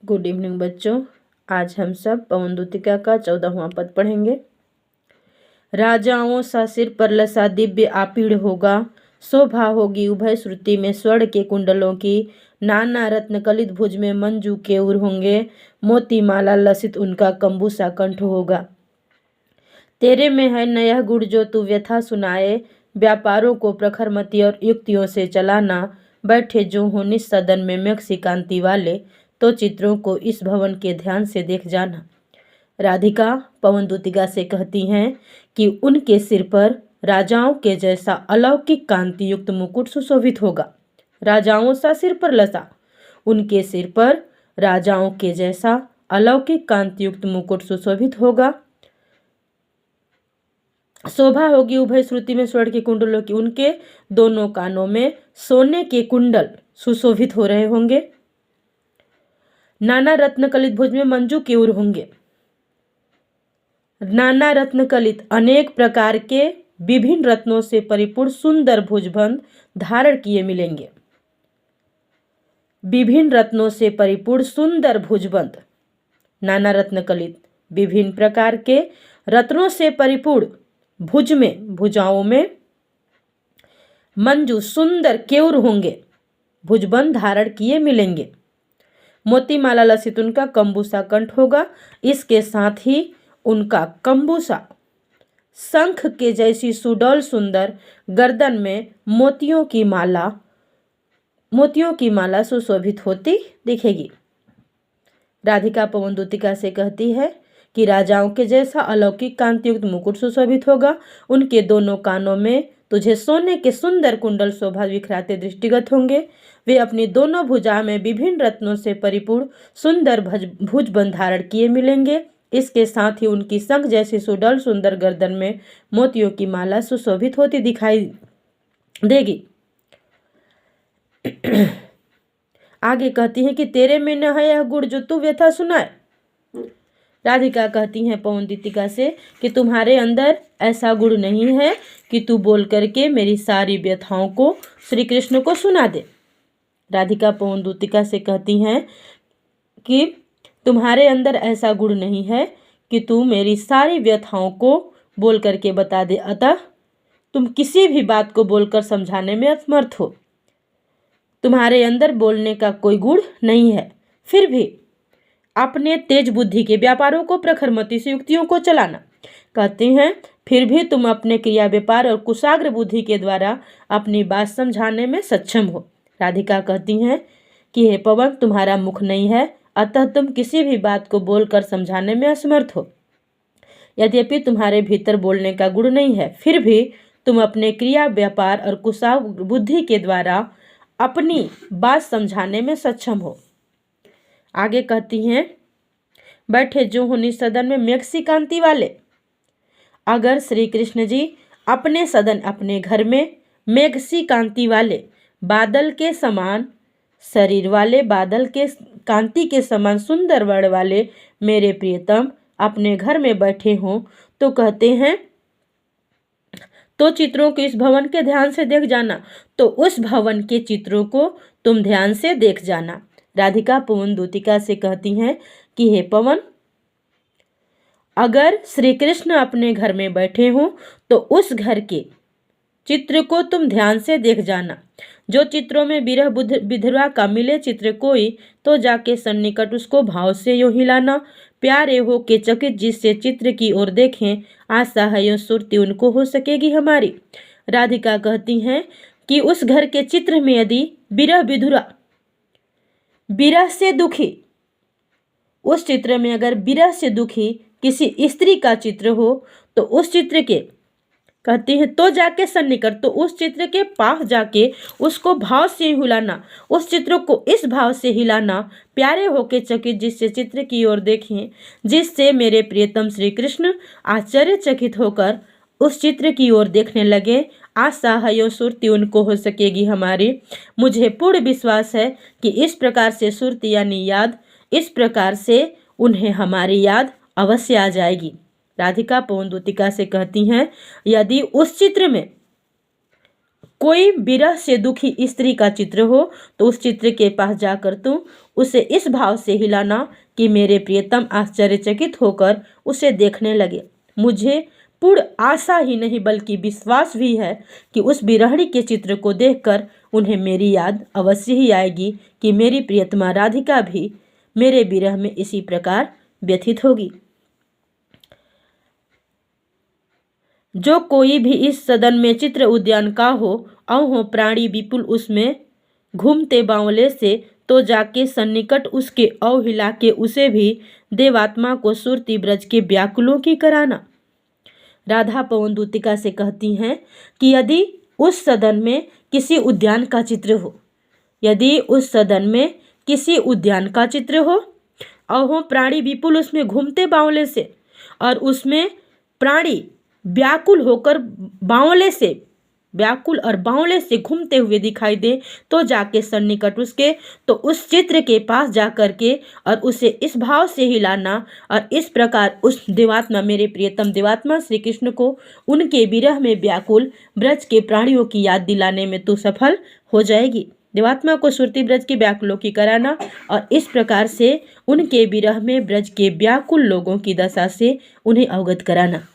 Good evening बच्चों। आज हम सब पवन दूतिका का 14वां पद पढ़ेंगे। राजाओं सा सिर पर लसा दिव्य आपीड़ होगा, शोभा होगी उभय श्रुति में स्वर्ण के कुंडलों की, नाना रत्न कलित भुज में मंजू के उर होंगे, मोती माला लसित उनका कंबूसा कंठ होगा। तेरे में है नया गुण जो तू व्यथा सुनाए, व्यापारों को प्रखर मति और युक्तियों से चलाना, बैठे जो हो निज सदन में मेघसी कांति वाले, तो चित्रों को इस भवन के ध्यान से देख जाना। राधिका पवन दूतिका से कहती हैं कि उनके सिर पर राजाओं के जैसा अलौकिक कांति युक्त मुकुट सुशोभित होगा। राजाओं सा सिर पर लसा, उनके सिर पर राजाओं के जैसा अलौकिक कांति युक्त मुकुट सुशोभित होगा। शोभा होगी उभय श्रुति में स्वर्ण के कुंडलों की, उनके दोनों कानों में सोने के कुंडल सुशोभित हो रहे होंगे। नाना रत्न कलित भुज में मंजू के उर होंगे। नाना रत्न कलित अनेक प्रकार के विभिन्न रत्नों से परिपूर्ण सुंदर भुजबंद धारण किए मिलेंगे। विभिन्न रत्नों से परिपूर्ण सुंदर भुजबंद, नाना रत्न कलित विभिन्न प्रकार के रत्नों से परिपूर्ण भुज में, भुजाओं में मंजू सुंदर केउर होंगे, भुजबंद धारण किए मिलेंगे। मोतीमाला लसित उनका कंबूसा कंठ होगा। इसके साथ ही उनका कंबूसा शंख के जैसी सुडौल सुंदर गर्दन में मोतियों की माला सुशोभित होती दिखेगी। राधिका पवन दूतिका से कहती है कि राजाओं के जैसा अलौकिक कांतियुक्त मुकुट सुशोभित होगा। उनके दोनों कानों में तुझे सोने के सुंदर कुंडल शोभा बिखराते दृष्टिगत होंगे। वे अपनी दोनों भुजा में विभिन्न रत्नों से परिपूर्ण सुंदर भुजबंद धारण किए मिलेंगे। इसके साथ ही उनकी शंख जैसी सुडौल सुंदर गर्दन में मोतियों की माला सुशोभित होती दिखाई देगी। आगे कहती हैं कि तेरे में न है यह गुण जो तू व्यथा सुनाए। राधिका कहती हैं पवन दूतिका से कि तुम्हारे अंदर ऐसा गुण नहीं है कि तू बोल करके मेरी सारी व्यथाओं को श्री कृष्ण को सुना दे। राधिका पवन दूतिका से कहती हैं कि तुम्हारे अंदर ऐसा गुण नहीं है कि तू मेरी सारी व्यथाओं को बोल करके बता दे, अतः तुम किसी भी बात को बोलकर समझाने में असमर्थ हो। तुम्हारे अंदर बोलने का कोई गुण नहीं है, फिर भी अपने तेज बुद्धि के व्यापारों को प्रखर मति से युक्तियों को चलाना। कहते हैं फिर भी तुम अपने क्रिया व्यापार और कुशाग्र बुद्धि के द्वारा अपनी बात समझाने में सक्षम हो। राधिका कहती हैं कि हे पवन, तुम्हारा मुख नहीं है, अतः तुम किसी भी बात को बोलकर समझाने में असमर्थ हो। यद्यपि तुम्हारे भीतर बोलने का गुण नहीं है, फिर भी तुम अपने क्रिया व्यापार और कुशाग्र बुद्धि के द्वारा अपनी बात समझाने में सक्षम हो। आगे कहती हैं बैठे जो हो निज सदन में मेघसी कांति वाले। अगर श्री कृष्ण जी अपने सदन, अपने घर में मेघसी कांति वाले, बादल के समान शरीर वाले, बादल के कांति के समान सुंदर वर्ण वाले मेरे प्रियतम अपने घर में बैठे हों, तो कहते हैं तो चित्रों को इस भवन के ध्यान से देख जाना। तो उस भवन के चित्रों को तुम ध्यान से देख जाना। राधिका पवन दूतिका से कहती हैं कि हे पवन, अगर श्री कृष्ण अपने घर में बैठे हों तो उस घर के चित्र को तुम ध्यान से देख जाना। जो चित्रों में विरह विधवा का मिले चित्र कोई, तो जाके सन्निकट उसको भाव से यूं हिलाना। प्यारे हो के चकित जिससे चित्र की ओर देखें, आशा है यूं सुरती उनको हो सकेगी हमारी। राधिका कहती हैं कि उस घर के चित्र में यदि विरह विधुरा, विरह से दुखी, उस चित्र में अगर विरह से दुखी किसी स्त्री का चित्र हो, तो उस चित्र के कहती हैं तो जाके सन्निकट, तो उस चित्र के पास जाके उसको भाव से हिलाना, उस चित्र को इस भाव से हिलाना, प्यारे होके चकित जिससे चित्र की ओर देखें, जिससे मेरे प्रियतम श्री कृष्ण आश्चर्यचकित होकर उस चित्र की ओर देखने लगे। आशा है यो सुरती उनको हो सकेगी हमारी। मुझे पूर्ण विश्वास है कि इस प्रकार से सुरती यानी याद, इस प्रकार से उन्हें हमारी याद अवश्य आ जाएगी। राधिका पवन दूतिका से कहती हैं यदि उस चित्र में कोई विरह से दुखी स्त्री का चित्र हो तो उस चित्र के पास जाकर तुम उसे इस भाव से हिलाना कि मेरे प्रियतम आश्चर्यचकित होकर उसे देखने लगे। मुझे पूर्ण आशा ही नहीं बल्कि विश्वास भी है कि उस विरहणी के चित्र को देखकर उन्हें मेरी याद अवश्य ही आएगी कि मेरी प्रियतमा राधिका भी मेरे विरह में इसी प्रकार व्यथित होगी। जो कोई भी इस सदन में चित्र उद्यान का हो हो प्राणी विपुल उसमें घूमते बावले से तो जाके सन्निकट उसके औ हिला के उसे भी देवात्मा को सुरती ब्रज के व्याकुलों की कराना। राधा पवन दूतिका से कहती हैं कि यदि उस सदन में किसी उद्यान का चित्र हो, यदि उस सदन में किसी उद्यान का चित्र हो और प्राणी विपुल उसमें घूमते बावले से और उसमें प्राणी व्याकुल होकर व्याकुल और बावले से घूमते हुए दिखाई दे तो जाके सन्निकट उसके तो उस चित्र के पास जाकर के और उसे इस भाव से हिलाना और इस प्रकार उस देवात्मा मेरे प्रियतम देवात्मा श्री कृष्ण को उनके विरह में व्याकुल ब्रज के प्राणियों की याद दिलाने में तू सफल हो जाएगी। देवात्मा को सुरती ब्रज के व्याकुलों की कराना और इस प्रकार से उनके विरह में ब्रज के व्याकुल लोगों की दशा से उन्हें अवगत कराना।